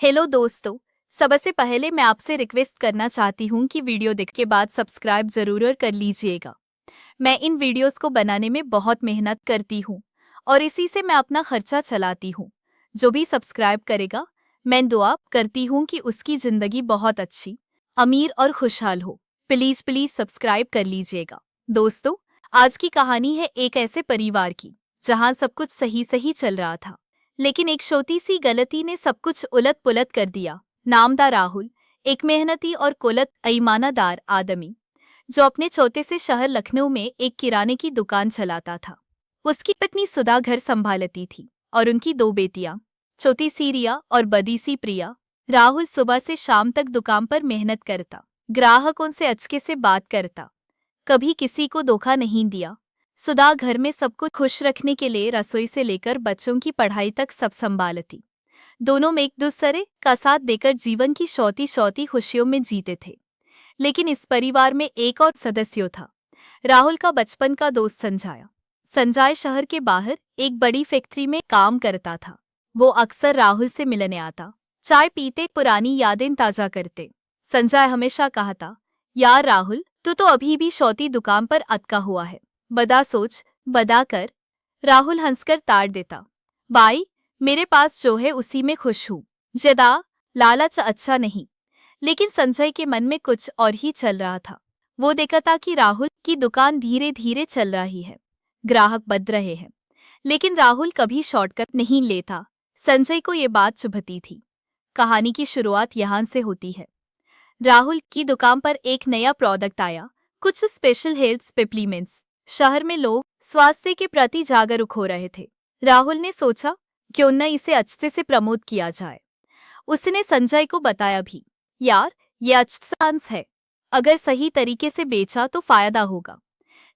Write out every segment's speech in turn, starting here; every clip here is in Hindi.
हेलो दोस्तों। सबसे पहले मैं आपसे रिक्वेस्ट करना चाहती हूँ कि वीडियो देख के बाद सब्सक्राइब जरूर कर लीजिएगा। मैं इन वीडियोस को बनाने में बहुत मेहनत करती हूँ और इसी से मैं अपना खर्चा चलाती हूँ। जो भी सब्सक्राइब करेगा, मैं दुआ करती हूँ कि उसकी जिंदगी बहुत अच्छी, अमीर और खुशहाल हो। प्लीज प्लीज सब्सक्राइब कर लीजिएगा। दोस्तों, आज की कहानी है एक ऐसे परिवार की जहाँ सब कुछ सही सही चल रहा था, लेकिन एक छोटी सी गलती ने सब कुछ उलट पुलट कर दिया। नाम था राहुल, एक मेहनती और कुलत ईमानदार आदमी जो अपने छोटे से शहर लखनऊ में एक किराने की दुकान चलाता था। उसकी पत्नी सुधा घर संभालती थी और उनकी दो बेटियां, छोटी सी रिया और बड़ी सी प्रिया। राहुल सुबह से शाम तक दुकान पर मेहनत करता, ग्राहकों से अच्छे से बात करता, कभी किसी को धोखा नहीं दिया। सुधा घर में सबको खुश रखने के लिए रसोई से लेकर बच्चों की पढ़ाई तक सब संभालती। दोनों में एक दूसरे का साथ देकर जीवन की शौती शौती खुशियों में जीते थे। लेकिन इस परिवार में एक और सदस्य था, राहुल का बचपन का दोस्त संजय। संजय शहर के बाहर एक बड़ी फैक्ट्री में काम करता था। वो अक्सर राहुल से मिलने आता, चाय पीते, पुरानी यादें ताजा करते। संजय हमेशा कहता, यार राहुल, तू तो अभी भी शौती दुकान पर अटका हुआ है, बदा सोच बदा कर। राहुल हंसकर ताड़ देता, भाई, मेरे पास जो है उसी में खुश हूँ, ज्यादा लालच अच्छा नहीं। लेकिन संजय के मन में कुछ और ही चल रहा था। वो देखा था कि राहुल की दुकान धीरे धीरे चल रही है, ग्राहक बढ़ रहे हैं, लेकिन राहुल कभी शॉर्टकट नहीं लेता। संजय को ये बात चुभती थी। कहानी की शुरुआत यहाँ से होती है। राहुल की दुकान पर एक नया प्रोडक्ट आया, कुछ स्पेशल हेल्थ सप्लीमेंट्स। शहर में लोग स्वास्थ्य के प्रति जागरूक हो रहे थे। राहुल ने सोचा, क्यों न इसे अच्छे से प्रमोट किया जाए। उसने संजय को बताया भी, यार, ये अच्छा चांस है, अगर सही तरीके से बेचा तो फायदा होगा।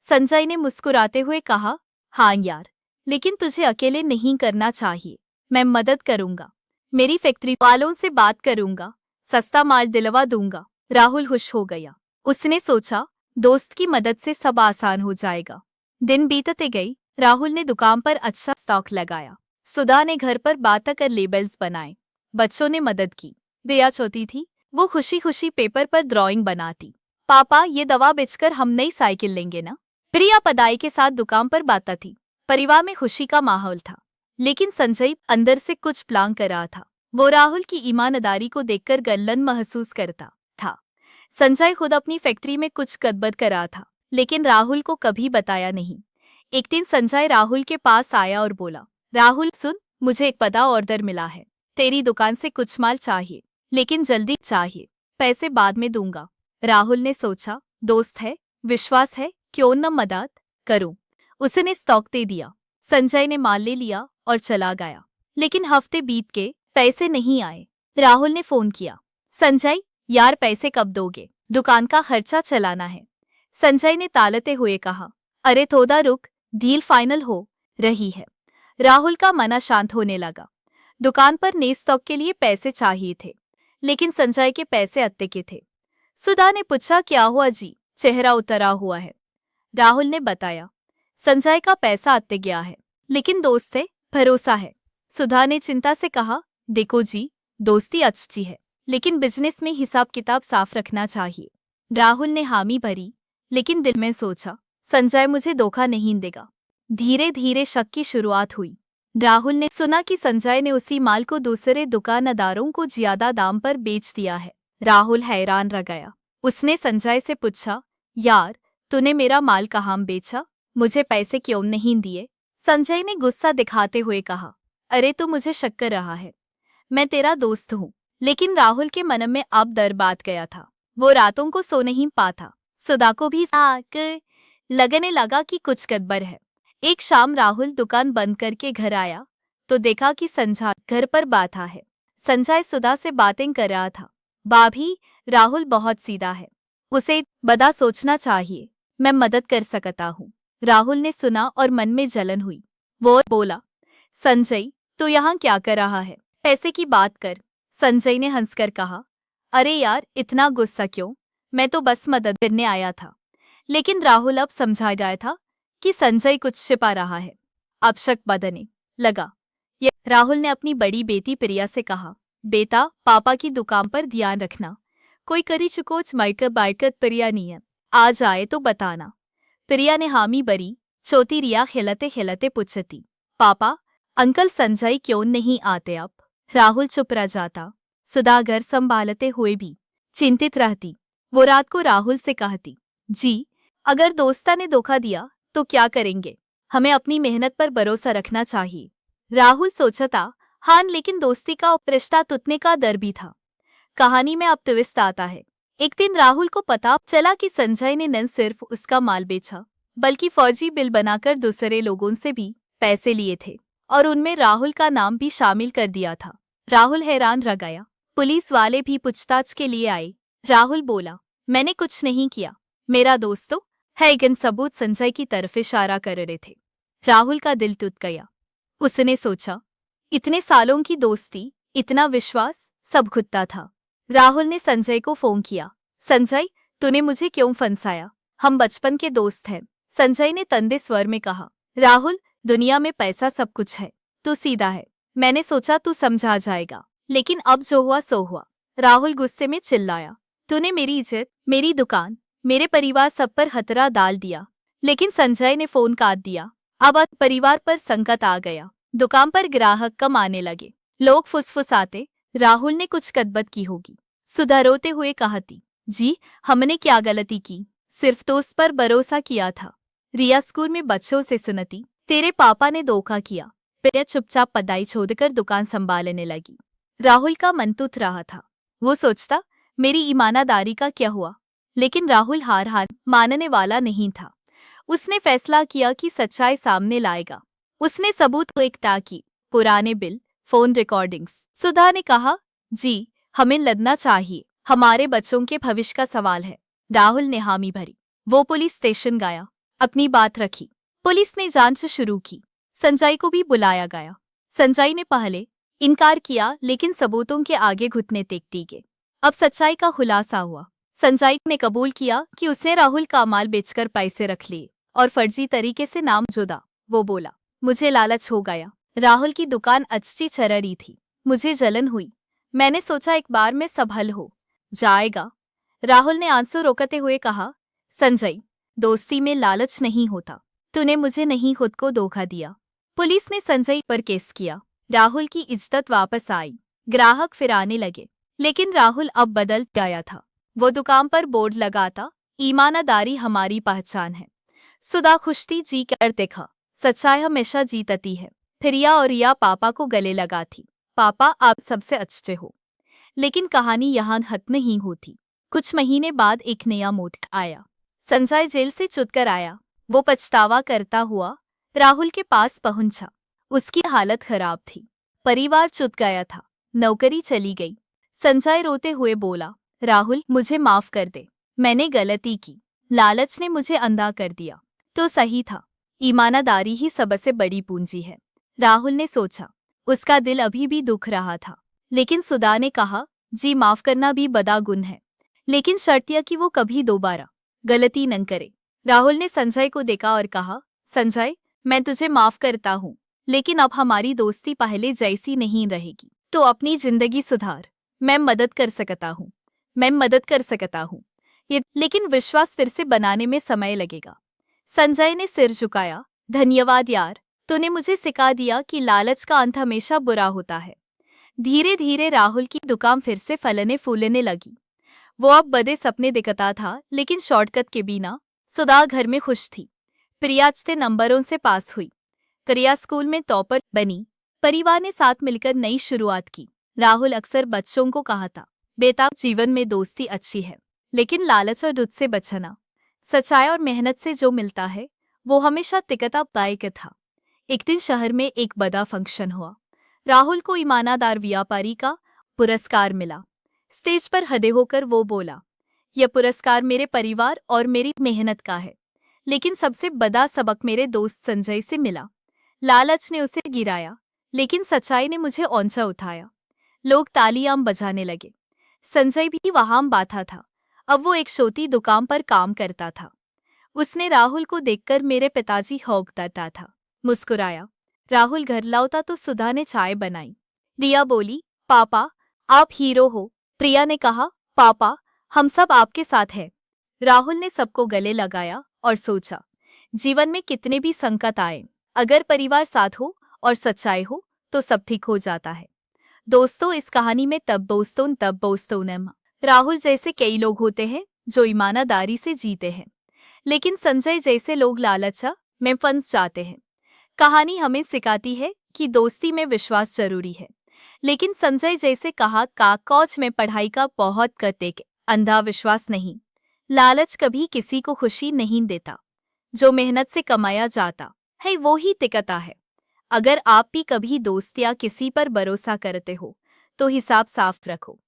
संजय ने मुस्कुराते हुए कहा, हाँ यार, लेकिन तुझे अकेले नहीं करना चाहिए, मैं मदद करूंगा, मेरी फैक्ट्री वालों से बात करूंगा, सस्ता माल दिलवा दूंगा। राहुल खुश हो गया। उसने सोचा, दोस्त की मदद से सब आसान हो जाएगा। दिन बीतते गए, राहुल ने दुकान पर अच्छा स्टॉक लगाया। सुधा ने घर पर बात कर लेबल्स बनाए, बच्चों ने मदद की। रिया छोटी थी, वो खुशी खुशी पेपर पर ड्राइंग बनाती। पापा, ये दवा बेचकर हम नई साइकिल लेंगे ना। प्रिया पदाई के साथ दुकान पर बाता थी। परिवार में खुशी का माहौल था। लेकिन संजय अंदर से कुछ प्लान कर रहा था। वो राहुल की ईमानदारी को देखकर गलन महसूस करता था। संजय खुद अपनी फैक्ट्री में कुछ गड़बड़ कर रहा था, लेकिन राहुल को कभी बताया नहीं। एक दिन संजय राहुल के पास आया और बोला, राहुल सुन, मुझे एक बड़ा ऑर्डर मिला है। तेरी दुकान से कुछ माल चाहिए, लेकिन जल्दी चाहिए, पैसे बाद में दूंगा। राहुल ने सोचा, दोस्त है, विश्वास है, क्यों न मदद करूं। उसने स्टॉक दे दिया। संजय ने माल ले लिया और चला गया। लेकिन हफ्ते बीत के पैसे नहीं आए। राहुल ने फोन किया, संजय, यार पैसे कब दोगे, दुकान का खर्चा चलाना है। संजय ने टालते हुए कहा, अरे थोड़ा रुक, डील फाइनल हो रही है। राहुल का मन शांत होने लगा। दुकान पर नए स्टॉक के लिए पैसे चाहिए थे, लेकिन संजय के पैसे अत्ते के थे। सुधा ने पूछा, क्या हुआ जी, चेहरा उतरा हुआ है। राहुल ने बताया, संजय का पैसा अत्ते गया है, लेकिन दोस्त है, भरोसा है। सुधा ने चिंता से कहा, देखो जी, दोस्ती अच्छी है, लेकिन बिजनेस में हिसाब किताब साफ रखना चाहिए। राहुल ने हामी भरी, लेकिन दिल में सोचा, संजय मुझे धोखा नहीं देगा। धीरे धीरे शक की शुरुआत हुई। राहुल ने सुना कि संजय ने उसी माल को दूसरे दुकानदारों को ज्यादा दाम पर बेच दिया है। राहुल हैरान रह गया। उसने संजय से पूछा, यार, तूने मेरा माल कहाँ बेचा, मुझे पैसे क्यों नहीं दिए। संजय ने गुस्सा दिखाते हुए कहा, अरे तू मुझे शक कर रहा है, मैं तेरा दोस्त हूँ। लेकिन राहुल के मन में अब डर बात गया था। वो रातों को सो नहीं पाता। सुधा को भी आकर लगने लगा कि कुछ गड़बड़ है। एक शाम राहुल दुकान बंद करके घर आया तो देखा कि संजय घर पर बैठा है। संजय सुधा से बातें कर रहा था। भाभी, राहुल बहुत सीधा है, उसे बड़ा सोचना चाहिए, मैं मदद कर सकता हूँ। राहुल ने सुना और मन में जलन हुई। वो बोला, संजय, तू यहाँ क्या कर रहा है, पैसे की बात कर। संजय ने हंसकर कहा, अरे यार, इतना गुस्सा क्यों, मैं तो बस मदद करने आया था। लेकिन राहुल अब समझा गया था कि संजय कुछ छिपा रहा है। अब शक बदने लगा। ये राहुल ने अपनी बड़ी बेटी प्रिया से कहा, बेटा, पापा की दुकान पर ध्यान रखना। कोई करी चुकोच माइकर बाइकर प्रिया नियम आ जाए तो बताना। प्रिया ने हामी भरी। छोटी रिया खिलते खिलते पूछती, पापा, अंकल संजय क्यों नहीं आते अब? राहुल चुप रह जाता। सुधा घर संभालते हुए भी चिंतित रहती। वो रात को राहुल से कहती, जी, अगर दोस्ता ने धोखा दिया तो क्या करेंगे? हमें अपनी मेहनत पर भरोसा रखना चाहिए। राहुल सोचता, हाँ, लेकिन दोस्ती का रिश्ता टूटने का डर भी था। कहानी में अब ट्विस्ट आता है। एक दिन राहुल को पता चला कि संजय ने न सिर्फ उसका माल बेचा, बल्कि फौजी बिल बनाकर दूसरे लोगों से भी पैसे लिए थे और उनमें राहुल का नाम भी शामिल कर दिया था। राहुल हैरान रह गया। पुलिस वाले भी पूछताछ के लिए आए। राहुल बोला, मैंने कुछ नहीं किया, मेरा दोस्त तो है। लेकिन सबूत संजय की तरफ इशारा कर रहे थे। राहुल का दिल टूट गया। उसने सोचा, इतने सालों की दोस्ती, इतना विश्वास, सब खुदता था। राहुल ने संजय को फोन किया। संजय, तूने मुझे क्यों फंसाया? हम बचपन के दोस्त हैं। संजय ने तंदे स्वर में कहा। राहुल, दुनिया में पैसा सब कुछ है, तू सीधा है। मैंने सोचा तू समझा जाएगा, लेकिन अब जो हुआ सो हुआ। राहुल गुस्से में चिल्लाया, तूने मेरी इज्जत, मेरी दुकान, मेरे परिवार सब पर खतरा डाल दिया। लेकिन संजय ने फोन काट दिया। अब परिवार पर संकट आ गया। दुकान पर ग्राहक कम आने लगे। लोग फुसफुसाते, राहुल ने कुछ गड़बड़ की होगी। सुधा रोते हुए कहती, जी, हमने क्या गलती की? सिर्फ तो उस पर भरोसा किया था। रिया स्कूल में बच्चों से सुनती, तेरे पापा ने धोखा किया। प्रिया चुपचाप पढ़ाई छोड़कर दुकान संभालने लगी। राहुल का मन टूट रहा था। वो सोचता, मेरी ईमानदारी का क्या हुआ? लेकिन राहुल हार मानने वाला नहीं था। उसने फैसला किया कि सच्चाई सामने लाएगा। उसने सबूत एकता की, पुराने बिल, फोन रिकॉर्डिंग्स। सुधा ने कहा, जी, हमें लड़ना चाहिए, हमारे बच्चों के भविष्य का सवाल है। राहुल ने हामी भरी। वो पुलिस स्टेशन गया, अपनी बात रखी। पुलिस ने जांच शुरू की। संजय को भी बुलाया गया। संजय ने पहले इनकार किया, लेकिन सबूतों के आगे घुटने टेकती गए। अब सच्चाई का खुलासा हुआ। संजय ने कबूल किया कि उसने राहुल का माल बेचकर पैसे रख लिए और फर्जी तरीके से नाम जोड़ा। वो बोला, मुझे लालच हो गया। राहुल की दुकान अच्छी चल रही थी, मुझे जलन हुई। मैंने सोचा एक बार में सब हल हो जाएगा। राहुल ने आंसू रोकते हुए कहा, संजय, दोस्ती में लालच नहीं होता। तूने मुझे नहीं, खुद को धोखा दिया। पुलिस ने संजय पर केस किया। राहुल की इज्जत वापस आई। ग्राहक फिर आने लगे। लेकिन राहुल अब बदल गया था। वो दुकान पर बोर्ड लगाता, ईमानदारी हमारी पहचान है। सुधा खुश थी, जी कर देखा, सच्चाई हमेशा जीतती है। फिरिया और रिया पापा को गले लगा थी। पापा, आप सबसे अच्छे हो। लेकिन कहानी यहाँ खत्म नहीं होती। कुछ महीने बाद एक नया मोड़ आया। संजय जेल से छूटकर आया। वो पछतावा करता हुआ राहुल के पास पहुंचा। उसकी हालत खराब थी। परिवार छूट गया था, नौकरी चली गई। संजय रोते हुए बोला, राहुल, मुझे माफ कर दे, मैंने गलती की। लालच ने मुझे अंधा कर दिया। तो सही था, ईमानदारी ही सबसे बड़ी पूंजी है। राहुल ने सोचा। उसका दिल अभी भी दुख रहा था। लेकिन सुधा ने कहा, जी, माफ करना भी बड़ा गुण है, लेकिन शर्त यह कि वो कभी दोबारा गलती न करे। राहुल ने संजय को देखा और कहा, संजय, मैं तुझे माफ करता हूँ, लेकिन अब हमारी दोस्ती पहले जैसी नहीं रहेगी। तो अपनी जिंदगी सुधार। मैं मदद कर सकता हूँ ये, लेकिन विश्वास फिर से बनाने में समय लगेगा। संजय ने सिर झुकाया। धन्यवाद यार, तूने मुझे सिखा दिया कि लालच का अंत हमेशा बुरा होता है। धीरे धीरे राहुल की दुकान फिर से फलने फूलने लगी। वो अब बड़े सपने दिखता था, लेकिन शॉर्टकट के बिना। सुधा घर में खुश थी। प्रिया अच्छे नंबरों से पास हुई। प्रिया स्कूल में टॉपर बनी। परिवार ने साथ मिलकर नई शुरुआत की। राहुल अक्सर बच्चों को कहा था, बेटा, जीवन में दोस्ती अच्छी है, लेकिन लालच और दुध से बचना। सच्चाई और मेहनत से जो मिलता है वो हमेशा टिकता दायक था। एक दिन शहर में एक बड़ा फंक्शन हुआ। राहुल को ईमानदार व्यापारी का पुरस्कार मिला। स्टेज पर खड़े होकर वो बोला, यह पुरस्कार मेरे परिवार और मेरी मेहनत का है, लेकिन सबसे बड़ा सबक मेरे दोस्त संजय से मिला। लालच ने उसे गिराया, लेकिन सच्चाई ने मुझे ऊंचा उठाया। लोग तालियां बजाने लगे। संजय भी वहां बैठा था। अब वो एक छोटी दुकान पर काम करता था। उसने राहुल को देखकर मेरे पिताजी होता था मुस्कुराया। राहुल घर लौटा तो सुधा ने चाय बनाई। रिया बोली, पापा, आप हीरो हो, प्रिया ने कहा। पापा, हम सब आपके साथ हैं। राहुल ने सबको गले लगाया और सोचा, जीवन में कितने भी संकट आए, अगर परिवार साथ हो और सच्चाई हो तो सब ठीक हो जाता है। दोस्तों, इस कहानी में तब दोस्तों नम राहुल जैसे कई लोग होते हैं जो ईमानदारी से जीते हैं, लेकिन संजय जैसे लोग लालचा में फंस जाते हैं। कहानी हमें सिखाती है कि दोस्ती में विश्वास जरूरी है, लेकिन संजय जैसे कहा का कोच में पढ़ाई का बहुत करते के अंधा विश्वास नहीं। लालच कभी किसी को खुशी नहीं देता। जो मेहनत से कमाया जाता है वो ही टिकता है। अगर आप भी कभी दोस्त या किसी पर भरोसा करते हो तो हिसाब साफ रखो,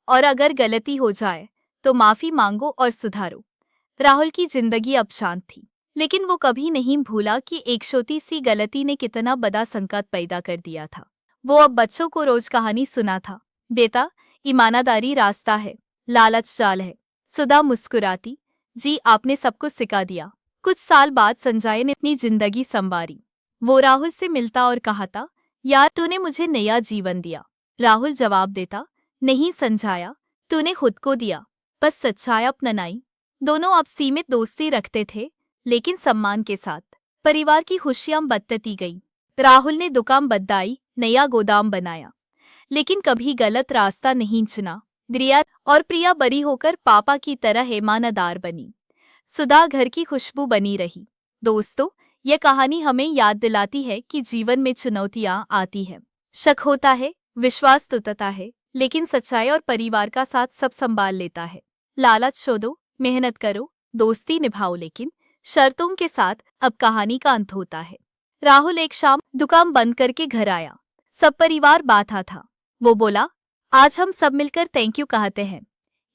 और अगर गलती हो जाए तो माफी मांगो और सुधारो। राहुल की जिंदगी अब शांत थी, लेकिन वो कभी नहीं भूला कि एक छोटी सी गलती ने कितना बड़ा संकट पैदा कर दिया था। वो अब बच्चों को रोज कहानी सुना था। बेटा, ईमानदारी रास्ता है, लालच चाल है। सुधा मुस्कुराती, जी आपने सब कुछ सिखा दिया। कुछ साल बाद संजय ने अपनी जिंदगी संवारी। वो राहुल से मिलता और कहता, यार तूने मुझे नया जीवन दिया। राहुल जवाब देता, नहीं संजय, तूने खुद को दिया, बस सच्चाई अपनाई। दोनों अब सीमित दोस्ती रखते थे, लेकिन सम्मान के साथ। परिवार की खुशियां बढ़ती गई। राहुल ने दुकान बदलाई, नया गोदाम बनाया, लेकिन कभी गलत रास्ता नहीं चुना। प्रिया बड़ी होकर पापा की तरह ईमानदार बनी। सुधा घर की खुशबू बनी रही। दोस्तों, यह कहानी हमें याद दिलाती है कि जीवन में चुनौतियां आती हैं, शक होता है, विश्वास टूटता है, लेकिन सच्चाई और परिवार का साथ सब संभाल लेता है। लालच छोड़ो, मेहनत करो, दोस्ती निभाओ, लेकिन शर्तों के साथ। अब कहानी का अंत होता है। राहुल एक शाम दुकान बंद करके घर आया। सब परिवार बैठा था। वो बोला, आज हम सब मिलकर थैंक यू कहते हैं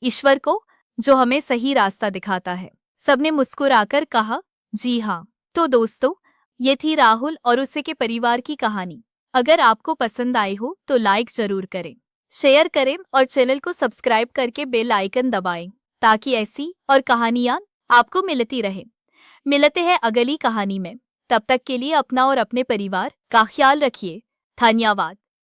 ईश्वर को, जो हमें सही रास्ता दिखाता है। सबने मुस्कुराकर कहा, जी हाँ। तो दोस्तों, ये थी राहुल और उसे के परिवार की कहानी। अगर आपको पसंद आई हो तो लाइक जरूर करें, शेयर करें और चैनल को सब्सक्राइब करके बेल आइकन दबाएं, ताकि ऐसी और कहानियां आपको मिलती रहे। मिलते हैं अगली कहानी में। तब तक के लिए अपना और अपने परिवार का ख्याल रखिए। धन्यवाद।